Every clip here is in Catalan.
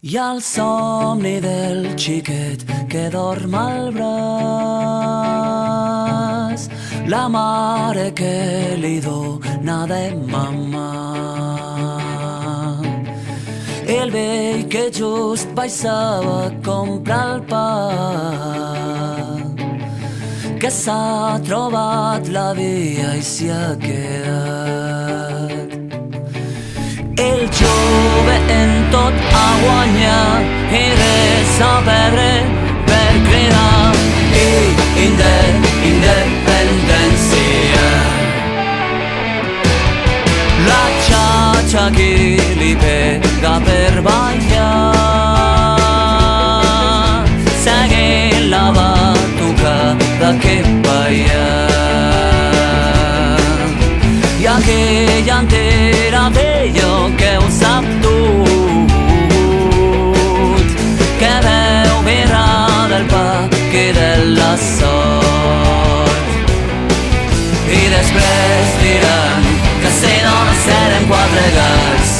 I el somni del xiquet que dorm al braç, la mare que li dona de mamar, el vell que just baixava a comprar el pa, que s'ha trobat la via i s'hi ha quedat. El jove en tot a guanyar i res a perdre per cridar independència. La xatxa qui li pega per ballar, seguint la batucada que balla. I aquella entera d'ello que ho sap tot, que veu mirar del pa que de la sort. I després diran que si dones eren quatre gats,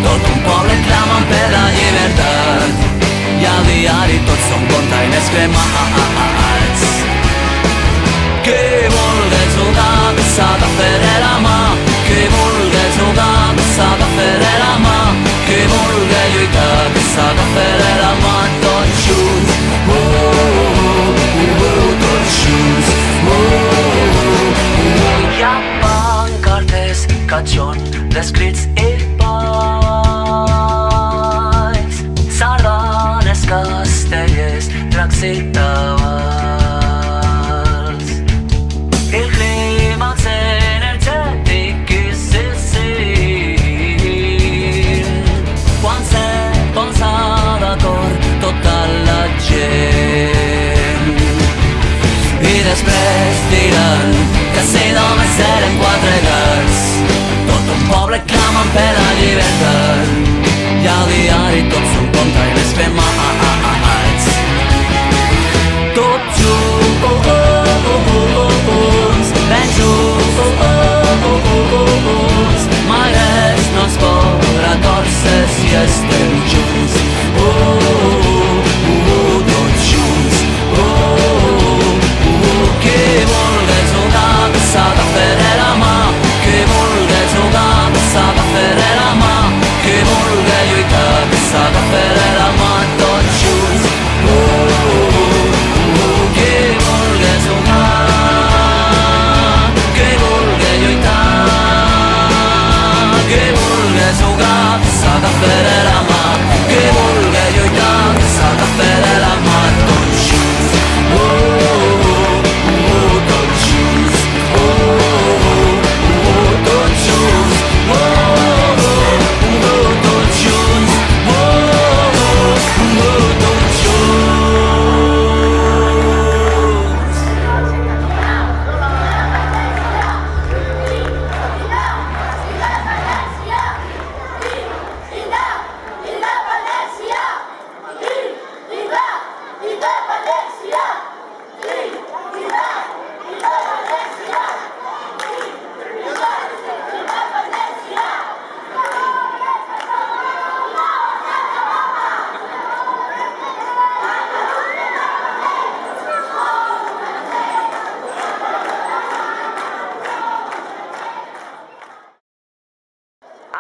tot un poble clamen per la llibertat, i al diari tots són containers cremats. Qui vulgui jugar que s'ha de fer la mà, qui vulgui jugar que s'ha de fer la mà, qui vulgui lluitar que s'ha de fer la mà, tots junts, tots junts. Hi ha pancartes, catxons, descrits i balls, sardanes, castellers, dracs i tabals. El clímax energètic i sent quan se posa d'acord tota la gent. I després diran que si només eren quatre gats, tot un poble clamen per la llibertat, i al diari tots són containers cremats. Tots junts, ben junts, mai res no es podrà tòrcer si estem junts. Tots junts. Qui vulgui jugar que s'ha de fer la mà, qui vulgui jugar que s'ha de fer la mà, qui vulgui lluitar que s'ha de fer la mà, tots junts. Qui vulgui jugar, qui vulgui lluitar, qui vulgui jugar que s'ha de fer la mà, qui vulgui lluitar que s'ha de fer la mà, tots junts. Tots junts. Tots junts. Tots junts. Tots junts.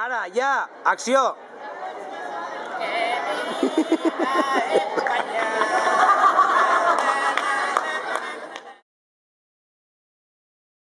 Ara, ja, acció!